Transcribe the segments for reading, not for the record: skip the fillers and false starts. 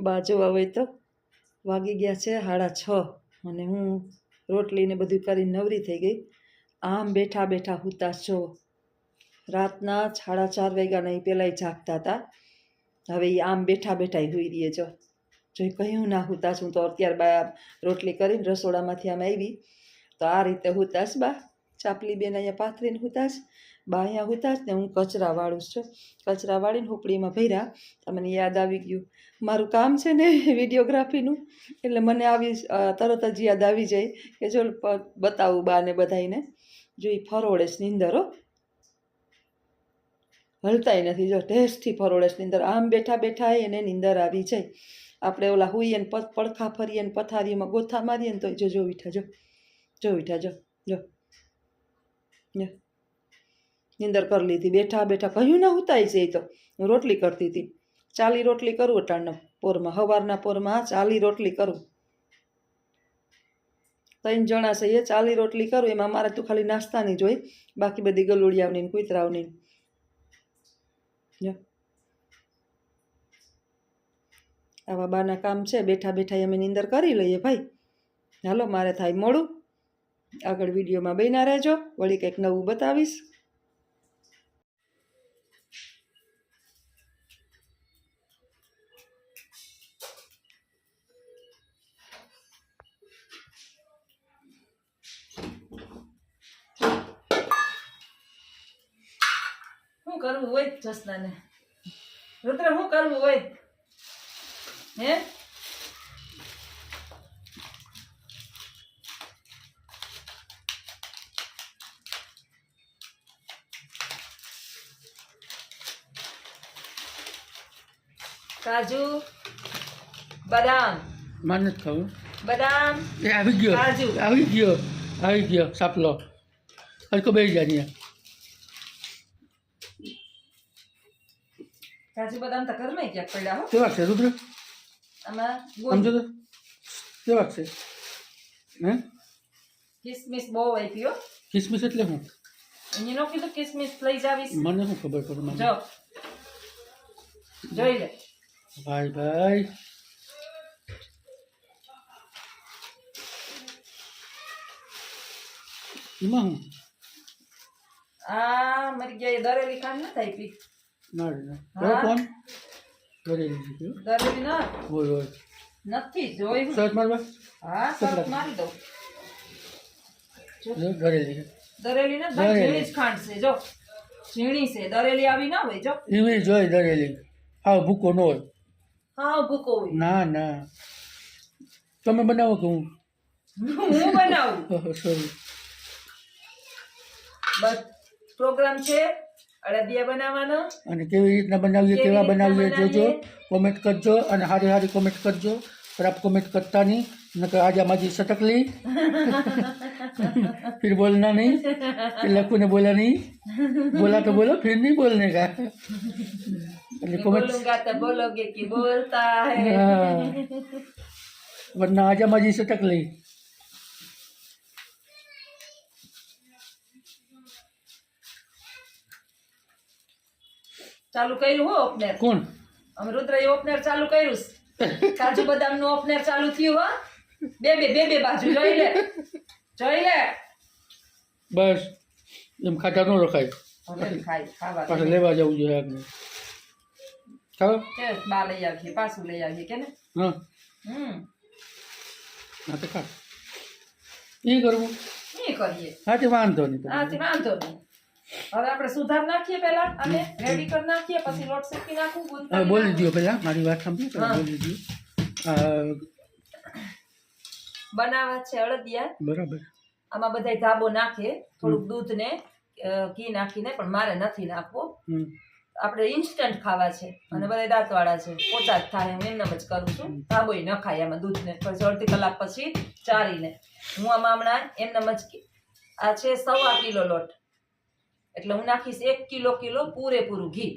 બાજુ આવે તો વાગી ગયા છે 6:30 અને હું રોટલીને બધું કરીને નવરી થઈ ગઈ. આમ બેઠા બેઠા હુતા છો. રાતના 4:30 વાગ્યાના એ પહેલાં જાગતા હતા. હવે એ આમ બેઠા બેઠા હુઈ રહીએ જો કહ્યું ના હુતાશ. હું તો અત્યારે રોટલી કરીને રસોડામાંથી આમ આવી તો આ રીતે હુતાશ. બા ચાપલી બેન અહીંયા પાથરીને હુતાશ, બા અહીંયા હુતાશ ને હું કચરા વાળું છું. કચરા વાળીને હુપડીમાં ભર્યા તો મને યાદ આવી ગયું મારું કામ છે ને વિડીયોગ્રાફીનું, એટલે મને તરત જ યાદ આવી જાય કે જો બતાવું બાને બધાને. જો એ ફરોડેશ નીંદર હલતાય નથી, જો ટેસ્ટથી ફરોડેશ નીંદર. આમ બેઠા બેઠા એને નીંદર આવી જાય. આપણે ઓલા હુઈએ ને પડખા ફરીએ ને પથારીમાં ગોથા મારીએ ને તો જો વીઠા જો વીઠા જો નીંદર કરી લીધી બેઠા બેઠા. કહ્યું ના હુતાય છે. એ તો હું રોટલી કરતી હતી. 40 રોટલી કરું અટાણના પોરમાં, સવારના પોરમાં 40 રોટલી કરું. 3 જણા છે એ 40 રોટલી કરું. એમાં મારે તું ખાલી નાસ્તાની જ હોય, બાકી બધી ગલુડિયાવની ને કૂતરાવની. આવા બાના કામ છે. બેઠા બેઠા અમે નીંદર કરી લઈએ ભાઈ. હાલો મારે થાય મોડું. આગળ વિડીયોમાં બન્યા રહેજો, વળી કંઈક નવું બતાવીશ. શું કરવું હોય જસનાને? રુદ્ર શું કરવું હોય હે? કાજુ બદામ માને ખાવું બદામ એ આવી ગયો કાજુ આવી ગયો સાપલો હલકો બેસી જાય અહીંયા. કાજુ બદામ તો ઘરમાં ક્યાંક પડ્યા હો. કેવા છે રુદ્ર? આમાં સમજો તો કેવા છે? હે કિસમિસ બહુ આપી હો. કિસમિસ એટલે શું? એને નો કીધું કિસમિસ લઈ જાવીશ. મને શું ખબર પડે? મને જો જોઈ લે ભાઈ એમાં હું આ મરી ગયા દરેલી ખાંડ નથી આપી. ના હા. કોણ કરેલી છે? દરેલી ના હોય નથી જોઈ હું. સર્ચ મારવા હા સર મારી દઉં. કરેલી છે. દરેલી ના ભાઈ ઝીણી જ ખાંડ છે. જો ઝીણી છે, દરેલી આવી ના હોય. જો એવી જોઈ દરેલી આવ ભૂકો ન હોય. હા ભૂકો હોય. ના તમે બનાવો કે હું હું બનાવું. સોરી. બસ પ્રોગ્રામ છે અડદિયા બનાવવાનો. અને કેવી રીતના બનાવીએ કેવી કેવા રીતના બનાવીએ જોજો, બનાવીએ. કોમેન્ટ કરજો અને હારી કોમેન્ટ કરજો. पर आप कमेंट करता नहीं, नकर आज हमारी सटक ली फिर बोलना नहीं कि लक्कू ने बोला नहीं, बोला तो बोलो फिर नहीं बोलने का. बोलूंगा तो बोलोगे कि बोलता है. वरना आज हमारी सटक ली. ચાલુ કર્યું હો ઓપનર. કોણ? અમે રુદ્રએ ઓપનર ચાલુ કર્યું. કાજુ બદામ નું ઓપનર ચાલુ થયું હો. બે બાજુ જોઈ લે બસ એમ ખાતા ન રખાય. ખાવા પાછા લેવા જવું જોઈએ આપણે. ખાવ બા લઈ આવીએ, પાછું લઈ આવીએ કે ને. હા તો ખા એ કરવું એ કરીએ. હા તે વાંધો નહીં. વાંધો નહીં. હવે આપણે સુધાર નાખીએ પેલા અને રેડી કરી નાખીએ, પછી લોટ શેકી નાખું. હવે બોલી દો પેલા મારી વાત સાંભળો. બોલી દો. બનાવવા છે અડદિયા. બરાબર. આમાં બધા ધાબો નાખે, થોડુંક દૂધ ને ઘી નાખીને, પણ મારે નથી નાખવો. આપણે ઇન્સ્ટન્ટ ખાવા છે અને બધા દાંતવાળા છે, પોતા જ થાય. હું એમ જ કરું છું. ધાબોય ન ખાય આમાં દૂધ ને. પછી અડધી કલાક પછી ચારીને હું આમાં હમણાં એમનેમ જ. આ છે 1.25 કિલો લોટ, એટલે હું નાખીશ 1 કિલો પૂરેપૂરું ઘી.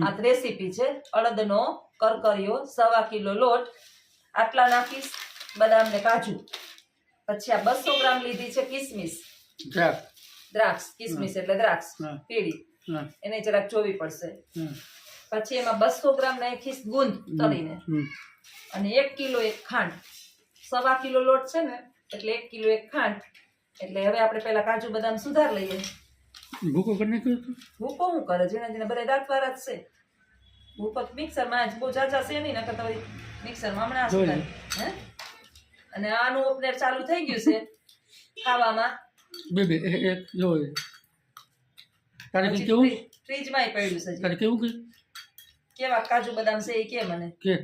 આ રેસીપી છે અડદનો કરકરિયો. 1.25 કિલો લોટ આટલા નાખીશ. બદામ ને કાજુ. પછી આ 200 ગ્રામ લીધી છે કિસમિસ, દ્રાક્ષ. કિસમિસ એટલે દ્રાક્ષ પીળી, એને જરાક જોવી પડશે. પછી એમાં 200 ગ્રામ નાખીશ ગુંદ તળીને અને 1 કિલો એક ખાંડ. 1.25 કિલો લોટ છે ને એટલે 1 કિલો એક ખાંડ. એટલે હવે આપણે પેલા કાજુ બદામ સુધાર લઈએ. ભૂકો કરી નાખ્યો હતો? ભૂકો હું કરે જેને બધા દાંતવાળા જ છે. ભૂકો મિક્સરમાં જ બહુ ઝાઝા છે નહીં, નકર તો મિક્સરમાં હમણાં સુધાર. હે અને આનું ઉપનેર ચાલુ થઈ ગયું છે ખાવામાં. બે એક જો તારે કઈ કેવું ફ્રીજમાં પડ્યું છે. તારે કેવું કેવા કાજુ બદામ છે એ કે મને કે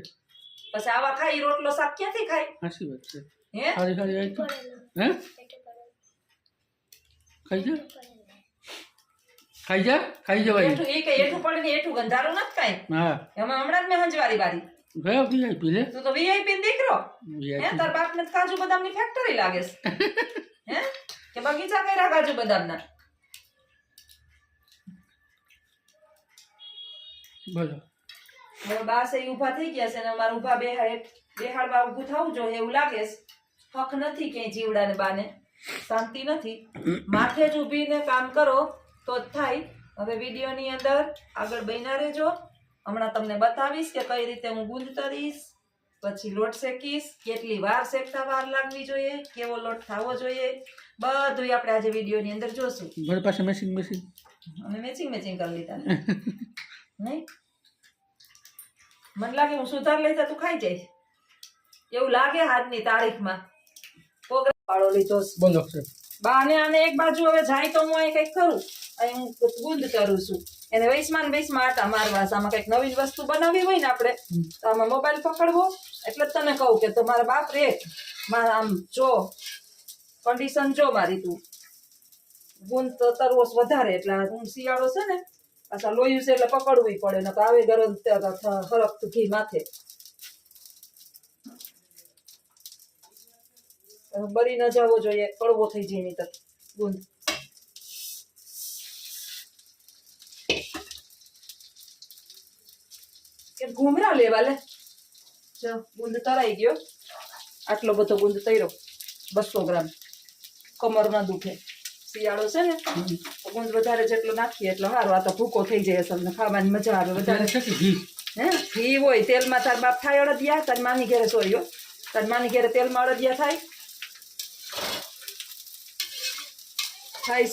પછી આવા ખાઈ રોટલો શાક ક્યાંથી ખાય? સાચી વાત છે. હે સારી સારી આવી તો હે ખાઈ જવાય. એઠું એ કઈ એઠું પડે ને એઠું ગંધારું નથી કાંઈ. હા એમાં હમણાં જ મેં હંજવારી બારી. ગયો VIP લે તું તો VIP દીકરો. હે તાર બાપને તો કાજુ બદામની ફેક્ટરી લાગે છે. હે કે બગીચા કર્યા કાજુ બદામના. બોલો હવે બાસ એ ઊભા થઈ ગયા છે ને અમારે ઊભા બેહાડવા ઊભું થવું જોઈએ એવું લાગે છે. હક નથી ક્યાંય જીવડાને બાને, શાંતિ નથી. માથે જ ઊભીને કામ કરો તો જ થાય. હવે વિડીયોની અંદર આગળ બન્યા રહેજો. હમણાં તમને બતાવીશ કે કઈ રીતે હું ગુંદ તરીશ, પછી લોટ શેકીશ, કેટલી વાર શેકતા વાર લાગવી જોઈએ, કેવો લોટ થવો જોઈએ, બધું આપણે આજે વિડીયોની અંદર જોશું. મારી પાસે મેચિંગ અમે મેચિંગ કરી લીધા નહીં. મને લાગે હું સુધાર લેતા તું ખાઈ જઈશ એવું લાગે આજની તારીખમાં. પ્રોગ્રામ વાળો લીધો છે. બોલો બા આને એક બાજુ હવે જાય તો હું અહીં કંઈક કરું. અહીં હું ગુંદ કરું છું. એને વૈસમાં આટા મારવા. આમાં કંઈક નવીન વસ્તુ બનાવવી હોય ને આપણે તો આમાં મોબાઈલ પકડવો. એટલે જ તને કહું કે તમારા બાપ રે આમ જો કન્ડિશન જો મારી તું ગુંદ તરવો વધારે. એટલે હું શિયાળો છે ને પાછા લોહી છે એટલે પકડવું પડે ને આવે ગરમ હરકતું ઘી માથે બળી ન જવો જોઈએ. કડવો થઈ જાય નહીં તો ગુંદ. કે ઘૂમરા લેવા લે. જો ગુંદ તરાઈ ગયો. આટલો બધો ગુંદ તર્યો 200 ગ્રામ. કમર ના દુખે. શિયાળો છે ને તો ગુંદ વધારે જેટલો નાખીએ એટલો સારું. આ તો ભૂકો થઈ જાય અસલ ખાવાની મજા આવે વધારે. હે ઘી હોય તેલમાં. તાર બાપ થાય અડદિયા. તાર માની ઘેરે સોર્યો. તાર માની ઘેરે તેલમાં અડદિયા થાય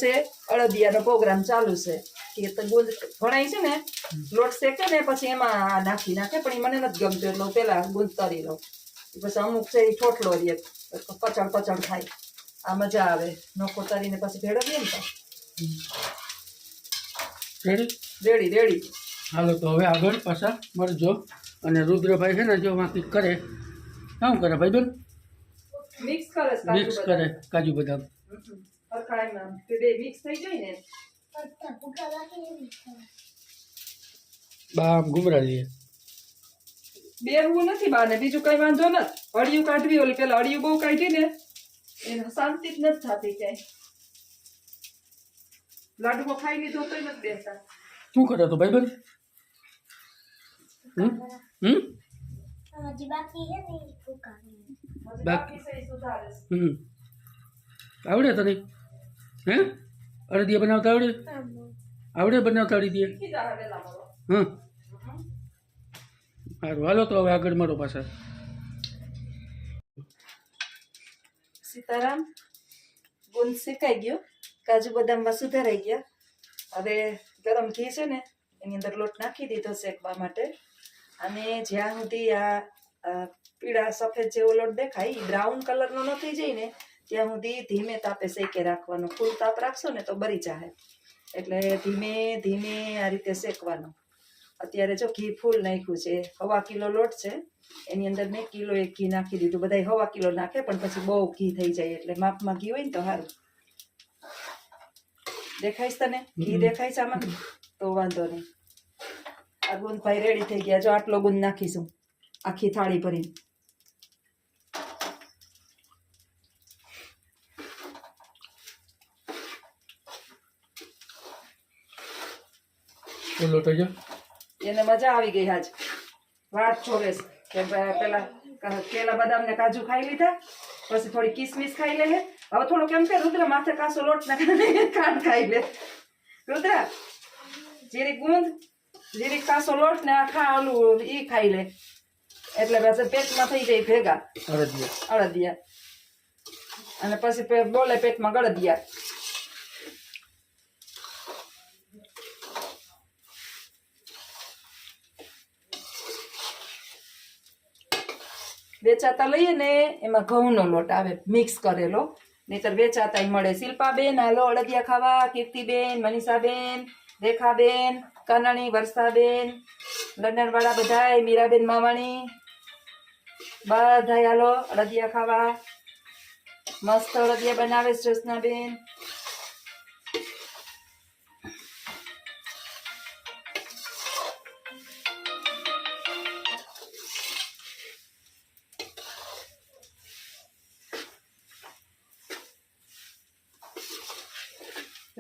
છે. અડદિયાનો પ્રોગ્રામ ચાલુ છે કે તો ગુંદ ભણાય છે ને લોટ શેકે ને પછી એમાં નાખે પણ એ મને નથી ગમતું એટલે પેલા ગુંદ તરી લઉં. પછી અમુક છે એ ઠોઠલો રહે પચડ થાય. આ મજા આવે. નોખો તરીને પછી ભેળવીએ ને તો રેડી. હાલો તો હવે આગળ પાછા મળજો. અને રુદ્રભાઈ છે ને જો વાંકી કરે શું કરે ભાઈ બેન? મિક્સ કરે કાજુ બદામ. મિક્સ થઈ જાય ને બામ ઘુમરા લઈએ. બેવું નથી બાને. બીજું કઈ વાંધો નથી. અડિયું કાઢવી ઓલી પેલા અડિયું બહુ કાઢી ને એને શાંતિ જ નથી થતી ક્યાંય. લાડવો ખાઈ લીધો તો નથી બેસતા. શું કરે તો ભાઈ બેન? આવડે તને? હે અડદિયા બનાવતા આવડે બનાવતા અડદિયા? હા સારું હાલો તો હવે આગળ મળો પાછા. સીતારામ. ગુંદ શેકાઈ ગયો. કાજુ બદામમાં સુધારાઈ ગયા. હવે ગરમ ઘી છે ને એની અંદર લોટ નાખી દીધો શેકવા માટે. અને જ્યાં સુધી આ પીળા સફેદ જેવો લોટ દેખાય બ્રાઉન કલરનો ન થઈ જાય ને ત્યાં સુધી ધીમે તાપે શેકે રાખવાનો. ફૂલ તાપ રાખશો ને તો બળી જાય. એટલે ધીમે ધીમે આ રીતે શેકવાનો. અત્યારે જો ઘી ફૂલ નાખ્યું છે. 1.25 કિલો લોટ છે એની અંદર મેં કિલો એક ઘી નાખી દીધું. બધા 1.25 કિલો નાખે પણ પછી બહુ ઘી થઈ જાય. એટલે માપમાં ઘી હોય ને તો સારું. દેખાઈશ તને? ઘી દેખાય છે આમાં? તો વાંધો નહીં. આ ગુંદ ભાઈ રેડી થઈ ગયા. જો આટલો ગુંદ નાખીશું આખી થાળી ભરીને. એને મજા આવી ગઈ. આજ વાત જોવે કે પેલા બદામ ને કાજુ ખાઈ લીધા પછી થોડી કિસમિસ ખાઈ લે. હવે થોડું કેમ કે રુદ્ર માથે કાસો લોટ ના ખાંડ ખાઈ લે. રુદ્ર જીરી ગુંદ જીરીક કાસો લોટ ને આખા ઓલું ઈ ખાઈ લે એટલે પછી પેટમાં થઈ જાય ભેગા અડદિયા અને પછી બોલે પેટમાં ગળદિયા. વેચાતા લઈએ ને એમાં ઘઉંનો લોટ આવે મિક્સ કરેલો, નહીતર વેચાતા મળે. શિલ્પાબેન હાલો અડદિયા ખાવા, કીર્તિબેન, મનીષાબેન, રેખાબેન, કાનાણી, વર્ષાબેન, લંડનવાળા બધાય, મીરાબેન માવાણી બધાય હાલો અડદિયા ખાવા. મસ્ત અડદિયા બનાવે છે જ્યોત્સનાબેન.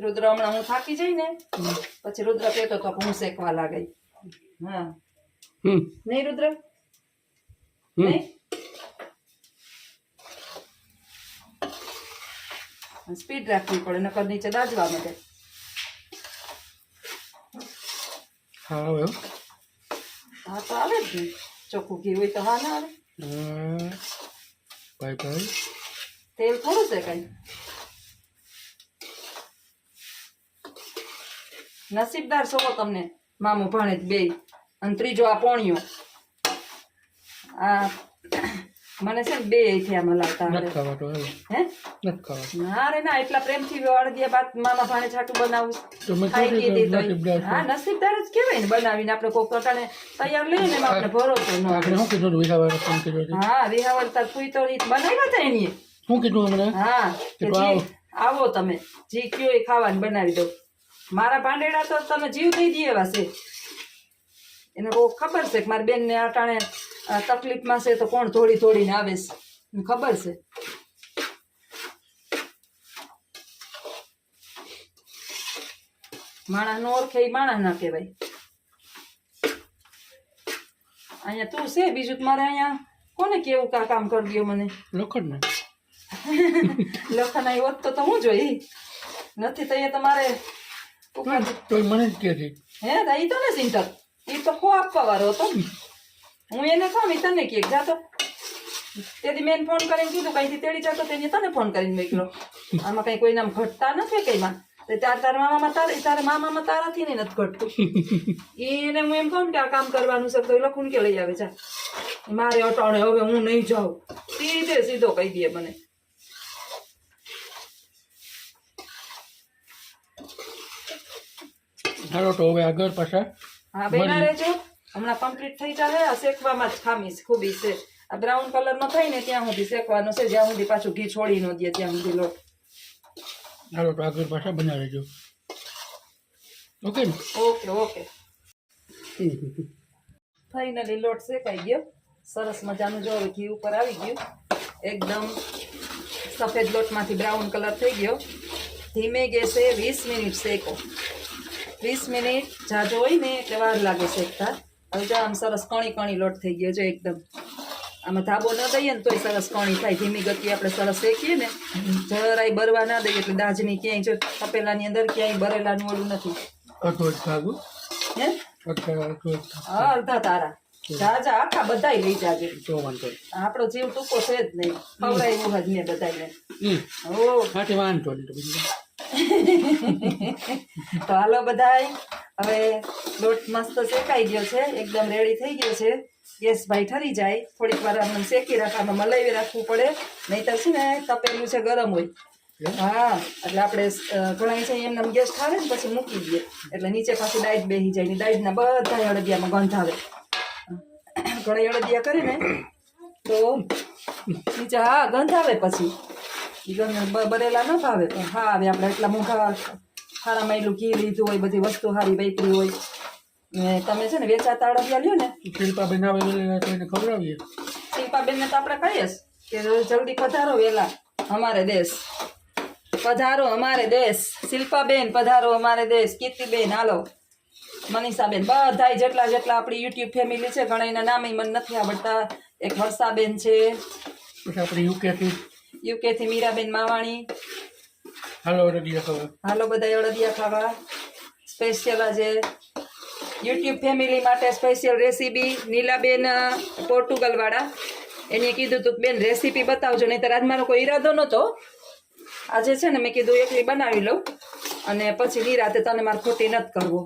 રુદ્ર હમણાં હું થાકી જઈ ને પછી રુદ્ર કહેતો તો હું શેકવા લાગે. હા નહીં રુદ્ર નહીં સ્પીડ રાખવી પડે નકર નીચે દાજવા માટે. હા તો આવે જ ને, ચોખ્ખું ઘી હોય તો હા ના આવે. ભાઈ તેલ થોડું છે કઈ. નસીબદાર છો તમને મામું ભાણેજ બે અને ત્રીજો આ પોણિયો. આ મને છે ને બે થયા મલાવતા હે ના રે ના એટલા પ્રેમથી અડદિયા બાદ મામા ભાણે છાટું બનાવું ખાઈ ગઈ દીધી. હા નસીબદાર જ કહેવાય ને બનાવીને આપણે કોક કટાણે તૈયાર લઈએ ને આપણે ભરોસો ન. હા વિહાવર તાર ફૂઈ તો બનાવ્યા હતા એની. હા આવો તમે જી કયો એ ખાવાનું બનાવી દો. મારા ભાંડેડા તો તમે જીવ દઈ દે એવા છે. એને બહુ ખબર છે કે મારી બેન ને અટાણે તકલીફમાં છે તો કોણ થોડી થોડીને આવે છે ખબર છે. માણસ નો ઓળખે એ માણસ ના કહેવાય. અહીંયા તું છે બીજું મારે અહીંયા કોને કેવું કામ કરી દો મને લોખંડ લખન હોત તો હું જોઈ નથી તો અહીંયા તમારે મને જ કે હે ઈ તો ને સિન્ટર એ તો ખો આપવા વાળો હતો. હું એને કહું તને કે જાતો તેથી મેં ફોન કરીને કીધું કઈથી તેડી જતો તેને તને ફોન કરીને મોકલો. આમાં કઈ કોઈ નામ ઘટતા નથી કઈમાં. તારા મામામાં તારા મામામાં તારાથી નહીં નથી ઘટતું. એને હું એમ કહું કે આ કામ કરવાનું છે તો લખું કે લઈ આવે જા મારે અટાણે હવે હું નહીં જાઉં સીધો કહી દે મને. હાલો તો હવે આગળ પાછા હા બેના રહેજો. હમણાં કમ્પ્લીટ થઈ જાય. આ શેકવામાં જ ખામીશ ખૂબી છે. આ બ્રાઉન કલર નો થાય ને ત્યાં સુધી શેકવાનો છે જ્યાં સુધી પાછું ઘી છોડી ન દે ત્યાં સુધી લોટ. હાલો તો આગળ પાછા બનાવી દેજો. ઓકે ને ઓકે ફાઇનલી લોટ શેકાઈ ગયો સરસ મજાનું. જો ઘી ઉપર આવી ગયું એકદમ સફેદ લોટમાંથી બ્રાઉન કલર થઈ ગયો. ધીમે ગેસે 20 મિનિટ શેકો. 20 મિનિટ જાજો હોય ને એટલે વાર લાગે શેકતા. હવે જો આમ સરસ કણી લોટ થઈ ગયો છે એકદમ. આમાં ધાબો ન દઈએ ને તોય સરસ કણી થાય. ધીમી ગતિ આપણે સરસ શેકીએ ને જરાય બરવા ના દઈએ એટલે દાજની ક્યાંય જો તપેલાની અંદર ક્યાંય બરેલાનું ઓલું નથી. હે અડધા તારા જાજા આખા બધાય લઈ જાજે. આપણો જીવ ટૂંકો છે જ નહીં ખવડાવ્યું જ ને બધાને. તો હાલો બધાય હવે લોટ મસ્ત શેકાઈ ગયો છે એકદમ રેડી થઈ ગયો છે. ગેસ ભાઈ ઠરી જાય થોડીક વાર આમ શેકી રાખવામાં મલાવી રાખવું પડે નહીતર છે ને તપેલું છે ગરમ હોય. હા એટલે આપણે ઘણા છે એમને ગેસ ઠારે ને પછી મૂકી દઈએ એટલે નીચે પાછી ડાઈટ બેસી જાય ને ડાઈટના બધા અડદિયામાં ગંધ આવે. ઘણા અડદિયા કરે ને તો નીચે હા ગંધ આવે પછી બરેલા ન ભાવે. હા હવે આપણે એટલા મોંઘા ખારા માયલું ઘી લીધું હોય બધી વસ્તુ સારી વેચરી હોય ને તમે છે ને વેચાતા અડદિયા લ્યો ને શિલ્પાબેન આવે કોઈને ખવડાવીએ. શિલ્પાબેનને તો આપણે કહીએ કે જલ્દી પધારો વેલા અમારે દેશ. પધારો અમારે દેશ. શિલ્પાબેન પધારો અમારે દેશ. કીર્તિબેન હાલો મનીષાબેન બધાય જેટલા આપણી યુટ્યુબ ફેમિલી છે ઘણા નામ મને નથી આવડતા. એક વર્ષાબેન છે પછી આપણે યુકેથી મીરાબેન માવાણી. હાલો અડદિયા ખાવા. હાલો બધા અડદિયા ખાવા સ્પેશિયલ આજે યુટ્યુબ ફેમિલી માટે સ્પેશિયલ રેસીપી નીલાબેન પોર્ટુગલવાળા એને કીધું તું બેન રેસીપી બતાવજો, નહીં તો આજ મારો કોઈ ઈરાદો નહોતો. આજે છે ને મેં કીધું એકલી બનાવી લઉં અને પછી નિરાતે તને મારે ખોટી નથી કરવો.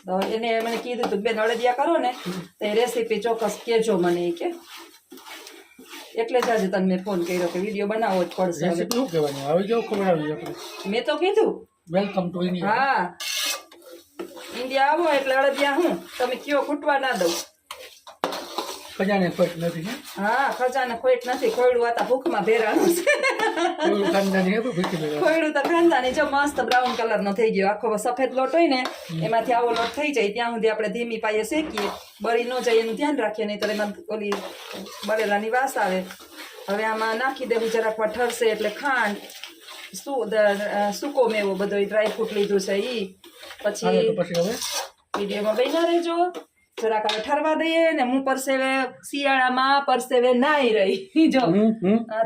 તો એને મને કીધું તું બેન અળદિયા કરો ને તો એ રેસીપી ચોક્કસ કહેજો મને એ કે, એટલે જ આજે તને મેં ફોન કર્યો કે વિડીયો બનાવવો જ પડશે. રેસીપી શું કહેવાનું આવી જાવ ખબર આવી આપણે. મેં તો કીધું વેલકમ ટુ ઇન્ડિયા. હા, ઇન્ડિયા આવો એટલે અળદિયા હું તમે કયો ખૂટવા ના દઉં. ખજાને ખોટ નથી ને હા, ખજાને ખોટ નથી, ખોયડું આતા ભૂખમાં ભેરાણું છે. કોઈ ખાનદાની હે ભૂખી બેવા. ખોયડું તો ખાનદાની જો મસ્ત બ્રાઉન કલર નો થઈ ગયો. આખો સફેદ લોટ હોય ને એમાંથી આવો લોટ થઈ જાય ત્યાં સુધી આપણે ધીમી પાયે શેકીએ, બળી ન જાય એનું ધ્યાન રાખીએ, નહીં તો એમાં ઓલી બળેલાની વાસ આવે. હવે આમાં નાખી દેવું જરાક વાર ઠરશે એટલે ખાંડ, સૂકો મેવો બધો ડ્રાયફ્રૂટ લીધું છે ઈ. હાલો તો પછી પછી હવે વિડીયોમાં બન્યા રહેજો. જરાક હવે ઠરવા દઈએ ને હું પરસેવે શિયાળામાં પરસેવે નાઈ રહી જો.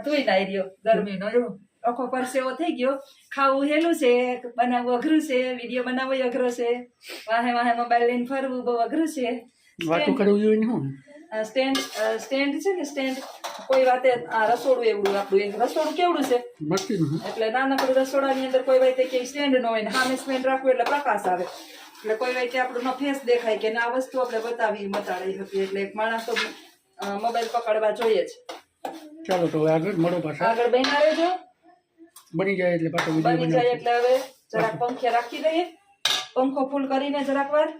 તુંય નાઈ રહ્યો ગરમીનો જો આખો પરસેવો થઈ ગયો. ખાવું હેલું છે, બનાવવું અઘરું છે, વિડીયો બનાવવો અઘરો છે, વાહે વાહે મોબાઈલ લઈને ફરવું બહુ અઘરું છે. વાતો કરવું જોઈએ ને હું સ્ટેન્ડ છે ને સ્ટેન્ડ કોઈ વાતે આ રસોડું એવું આપણું રસોડું કેવડું છે મસ્તીનું એટલે નાનકડું રસોડાની અંદર કોઈ વાતે કે સ્ટેન્ડ ન હોય ને સામે સ્ટેન્ડ રાખવું એટલે પ્રકાશ આવે એટલે કોઈ વાતે આપણો ફેસ દેખાય કે આ વસ્તુ આપણે બતાડી શકીએ. એટલે એક માણસ તો મોબાઈલ પકડવા જોઈએ જ. ચાલો તો હવે આગળ મળો પાછા. આગળ બન્યા રહેજો. બની જાય એટલે પાછો વિડીયો બની જાય એટલે હવે જરાક પંખે રાખી દઈએ, પંખો ફૂલ કરીને જરાક વાર.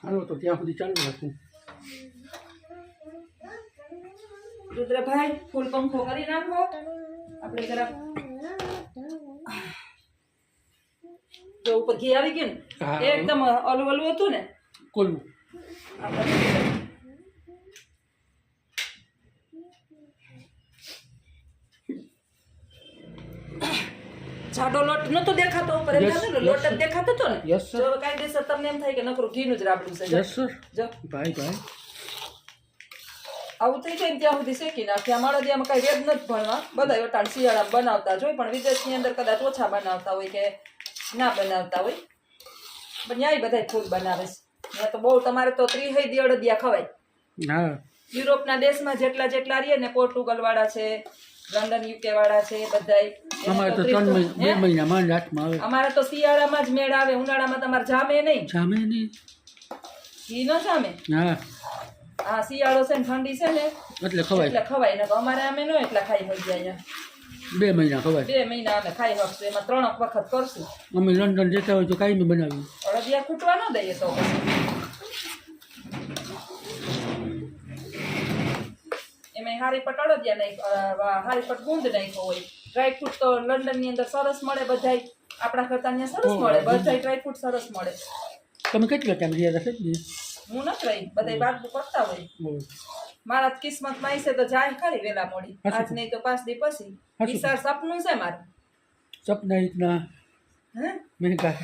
હાલો તો ત્યાં સુધી ચાલુ રાખું. રુદ્રભાઈ ફૂલ પંખો કરી નાખો. આપણે જરાક જો ઉપર ઘી આવી ગયું હા. ને એકદમ ઓલું ઓલું હતું ને કોલવું જાડો લોટ નતો દેખાતો ઉપર એમ Yes, થતું ને, yes, લોટ જ sir. દેખાતો હતો ને. Yes, sir. જો કાયદેસર તમને એમ થાય કે નકરું ઘીનું જ રાબડું છે. જો, યસ સર. જો ભાઈ ભાઈ આવું થઈ જાય ને ત્યાં સુધી શેકી નાખી. આ માળદિયામાં કઈ વેદ નથી ભણવા, બધા વટાણ શિયાળામાં બનાવતા જ હોય, પણ વિદેશની અંદર કદાચ ઓછા બનાવતા હોય કે ના બનાવતા હોય, પણ ન્યાય બધા ફૂલ બનાવે છે. ત્યાં તો બહુ તમારે તો 30 અળદિયા ખવાય. હા યુરોપના દેશમાં જેટલા રહીએ ને, પોર્ટુગલ વાળા છે, લંડન યુકે વાળા છે, બધાય અમારે તો 2 મહિના માંડ હાથમાં આવે. અમારે તો શિયાળામાં જ મેળ આવે, ઉનાળામાં તમારે જામે નહીં. જામે નહીં. ઘી ન જામે. હા આ શિયાળો છે ને ઠંડી છે ને એટલે ખવાય. એટલે ખવાય ને. અમારે અમે નો એટલા ખાઈ હોય જાય. 2 મહિના ખવાય. 2 મહિના અમે ખાઈ શકશું, એમાં 3 વખત કરશું. અમે લંડન જતા હોય તો કાંઈ બી બનાવ્યું. અળદિયા ખૂટવા ન દઈએ તો પછી એમાં હારીપટ અળદિયા નહીં, હારીપટ ગુંદ નાખ્યો હોય. ડ્રાયફ્રૂટ તો લંડનની અંદર સરસ મળે, બધાય આપણા કરતા ત્યાં સરસ મળે, બધાય ડ્રાયફ્રૂટ સરસ મળે. તમે કેટલો ટાઈમ રહ્યા હતા ને? હું નથી રહી, બધાય વાત કરતા હોય. મારા કિસ્મતમાં હશે તો જાય ખરી વેલા મોડી, આજ નહીં તો 5 દી પછી. વિશાળ સપનું છે મારું. સપના ઇતના હે મેં કહા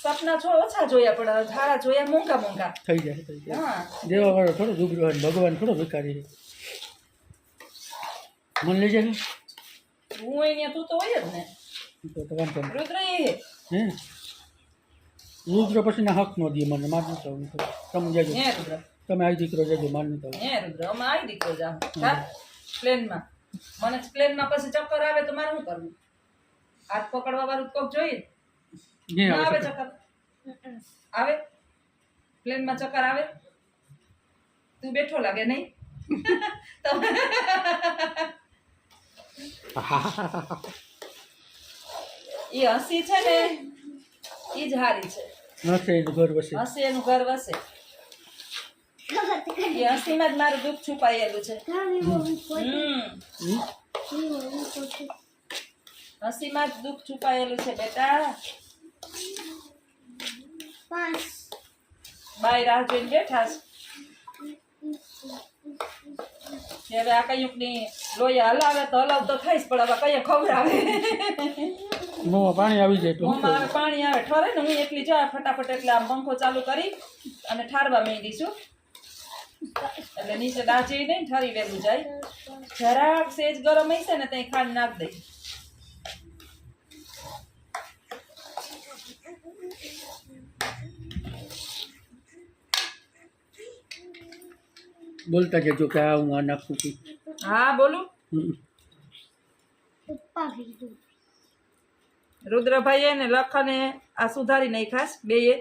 સપના છો ઓછા જોયા, પણ ધારા જોયા મોંઘા થઈ જાય. હા. દેવા વાળો થોડો દુબળો હોય, ભગવાન થોડો ભિખારી છે. મન લઈ જાય હું અહીંયા તું તો હોય જ ને. તો વાંધો નહીં. રુદ્ર એ હે રુદ્ર પછીના હક નો દે મને, માર નતો તમે જજો. હે રુદ્ર, તમે આવી દીકરો જજો, માર નતો. હે રુદ્ર, અમે આવી દીકરો જાઉં પ્લેનમાં. મને પ્લેનમાં પછી ચક્કર આવે તો મારે શું કરવું? હાથ પકડવા વાળું કોક જોઈએ. નહીં ના આવે આવે ચક્કર? આવે પ્લેનમાં ચક્કર આવે? તું બેઠો લાગે નહીં? એ હસી છે ને એ જ હારી છે. નથી એનું ઘર વસે. હસી એનું ઘર વસે. એ હસીમાં જ મારું દુઃખ છુપાયેલું છે. હસીમાં જ દુઃખ છુપાયેલું છે બેટા. બાય રાહ જોઈને બેઠા છે. હવે આ કયુંક ની લોહી હલાવે તો હલાવતો થઈશ, પણ હવે કઈ ખવડાવે. મોંમાં પાણી આવી જાય તો શું મોંમાં કરવું? પાણી આવે ઠરે ને, હું એકલી જા ફટાફટ એટલે આમ પંખો ચાલુ કરી અને ઠારવા માંડીશું. એટલે નીચે દાજી નહીં, ઠરી વેલું જાય. જરાક સેજ ગરમ હશે ને ત્યાં ખાંડ નાખ દઈ. બોલતા જજો કે આ હું આ નાખું છું. હા બોલું. હમ. રુદ્રભાઈએ ને લખને આ સુધારી નાખાસ બેય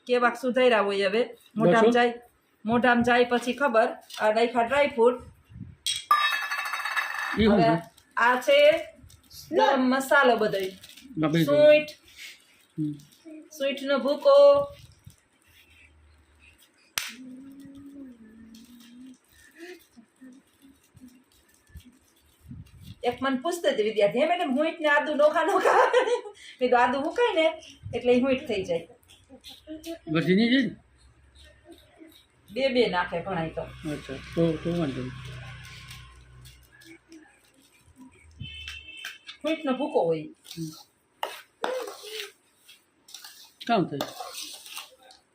કેવાક સુધાર્યા હોય હવે મોઢામાં જાય પછી ખબર. આ નાખ્યા ડ્રાયફ્રૂટ. ઈ હું હવે છે? આ છે ગરમ મસાલો બધો. બાપરે. સૂંઠ હમ. સૂંઠનો ભૂકો. એક મને પૂછતી હતી વિદ્યાર્થી, મેડમ હુંઈટ ને આદુ નોખા નોખા કીધું આદુ મુકાય ને એટલે હુંઈટ થઈ જાય. વધી નહીં જાય ને? બે નાખે ઘણાય તો. અચ્છા તો વાંધો નહીં. હુંઈટનો ભૂકો હોય. કામ થાય.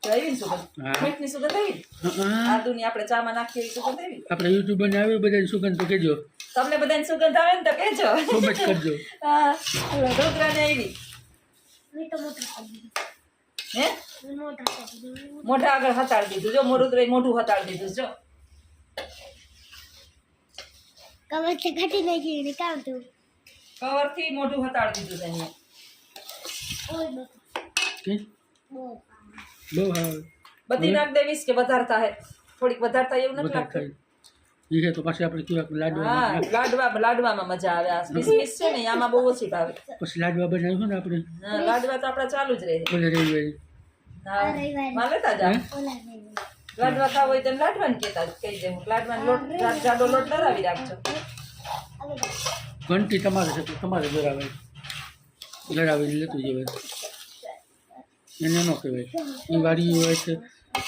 તો આવી ને સુગંધ. હા. હુંઈટની સુગંધ આવી ને? હા. આદુની આપણે ચામાં નાખીએ એવી સુગંધ આવી. આપણે યુટ્યુબર ને આવે બધાની સુગંધ તો કહેજો, તમને બધાને સુગંધ આવે ને તો કહેજો. કોમેન્ટ કરજો. હા રુદ્રાને આવી. હે મોઢા આગળ હતાડી દીધું. જો રુદ્રએ મોઢું હતાડી દીધું. જો કવરથી ઘટી નાખી ને કામ થયું. કવરથી મોઢું હતાડી દીધું છે એને. કે બહુ હા બધી નાખ દેવીશ કે વધારતા હે? થોડીક વધારતા એવું નથી બધા લાગતું? થાય. એ છે તો પાછી આપણે કેવા લાડવા હા લાડવામાં મજા આવે. આ કિસમિસ છે ને આમાં બહુ ઓછી ભાવે. પછી લાડવા બનાવ્યું ને આપણે હા લાડવા તો આપણા ચાલુ જ રહે. બોલે રવિવારે. હા માં લેતા જા. હે? ઓલા નહીં. લાડવા ખાવા હોય તો લાડવાને કહી દે. લાડવાનો લોટ જાડો લોટ લગાવી રાખજો. ઘંટી તમારે છે તો તમારે દરાવીને લેતું જવાય. એને ન કહેવાય. એ વાડી હોય છે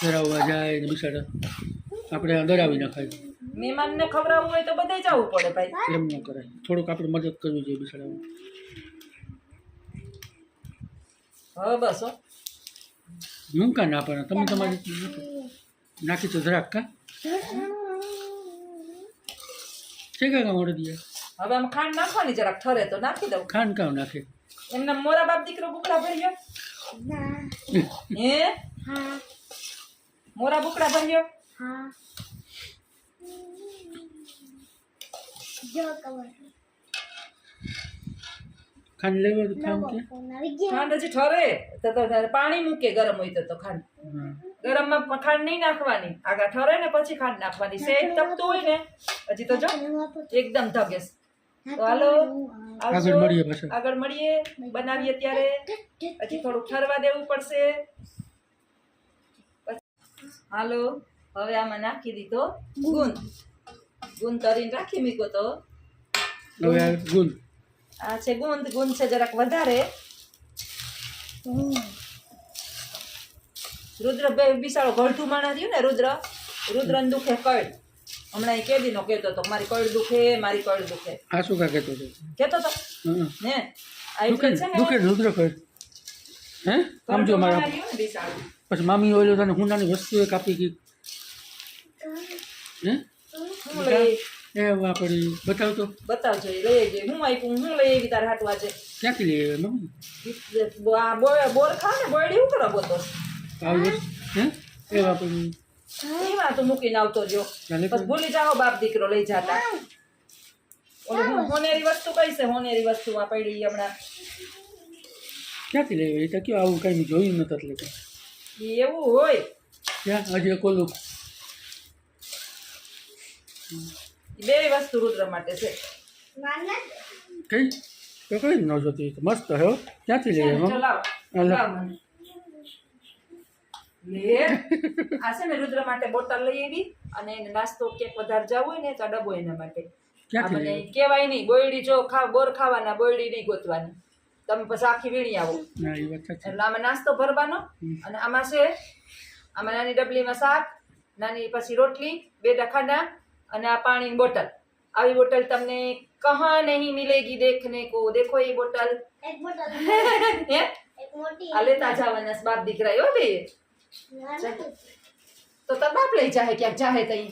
દરાવવા જાય ને બિચારા આપણે દરાવી નખાય. મહેમાનને ખવડાવવું હોય તો બધે જવું પડે ભાઈ. એમ ન કરાય. થોડુંક આપણે મદદ કરવી જોઈએ બિચારાને. હવે બસ હો. હું કાં ના પડે તમે તમારી નાખી તો જરાક કા છે કાં મોડે દિયા હવે આમ ખાંડ નાખવાની જરાક ઠરે તો નાખી દઉં. ખાંડ કાં નાખે એમને મોરા બાપ દીકરો બુકડા ભર્યો. ના. હે હા. મોરા બુકડા ભર્યો. હા. જો કવર. ખાંડ લેવા તો ખાંડ કે ફોન આવી ગયા. ખાંડ હજી ઠરે તો તારે પાણી મૂકે ગરમ હોય તો ખાંડ. હા ગરમમાં ખાંડ નહીં નાખવાની. આગળ ઠરે ને પછી ખાંડ નાખવાની. સેજ તપતું હોય ને હજી તો જો એકદમ ધગેસ. તો હાલો આવજો. આગળ મળીએ પાછા. આગળ મળીએ. બનાવીએ ત્યારે હજી થોડુંક ઠરવા દેવું પડશે. હાલો હવે આમાં નાખી દીધો ગુંદ. ગુંદ કરીને રાખી મૂકો તો હવે આ ગુંદ આ છે ગુંદ. ગુંદ છે જરાક વધારે. રુદ્ર બે બિસાડો ગળઠું માણા રહ્યું ને રુદ્રને દુખે કળ. હમણાં એ કેદી નો કહેતો હતો મારી કળ દુખે મારી કળ દુખે આ શું કાં કહેતો હતો કહેતો હતો હા ને. દુખે આ છે ને દુખે રુદ્ર કહે હે સમજો ગળઠું મારા માણા રહ્યું ને બિસાડું. પછી મામી ઓલો તને હુંડાની વસ્તુ એક આપી ગઈ હે હું લઈ એ આપણી બતાવ તો બતાવજો એ લઈ જઈ. હું આપ્યું હું લઈ આવી તારે હાટવા છે. ક્યાંથી લઈ આવ્યા મમ્મી બોર ખાવ ને બોયડી હું કરવા બોતો આવી વસ્તુ હે એ આપણી એમાં તો મૂકીને આવતો જો. ચાલે બસ ભૂલી જાઓ બાપ દીકરો લઈ જાતા. ઓલું હોનેરી વસ્તુ કઈ છે? હોનેરી વસ્તુમાં પડી હમણાં. ક્યાંથી લઈ આવ્યા એ તો કયો આવું કાંઈ જોયું નતું એટલે કે ઈ એવું હોય. ક્યાં હજી એક ઓલું ઈ બે વસ્તુ રુદ્ર માટે છે. વાના. કઈ તો કઈ ન જોતી તો મસ્ત હે હો. ક્યાંથી લઈ આવ્યા ચલો લાવો. હાલો. લાવો મને. લે આ છે ને રુદ્ર માટે બોટલ લઈ આવી અને એને નાસ્તો કેક વધારે જાવ હોય ને તો આ ડબ્બો એના માટે. ક્યાંથી મને લઈ કહેવાય નહીં બોયડી જો બોર ખાવાના બોયડી નહીં ગોતવાની. તમે પછી આખી વીણી આવો. ના એ વાત સાચી એટલે આમાં નાસ્તો ભરવાનો અને આમાં છે આમાં નાની ડબલીમાં શાક, નાની પછી રોટલી, 2 ખાના અને આ પાણીની બોટલ. આવી બોટલ તમને કહા નહીં મિલેગી દેખને કો. દેખો એ બોટલ. એક બોટલ. હે એક મોટી. આ લેતા જવાના બાપ દીકરા હો બે. નાના. તો તાર બાપ લઈ જાહે ક્યાંક જાહે તઈ.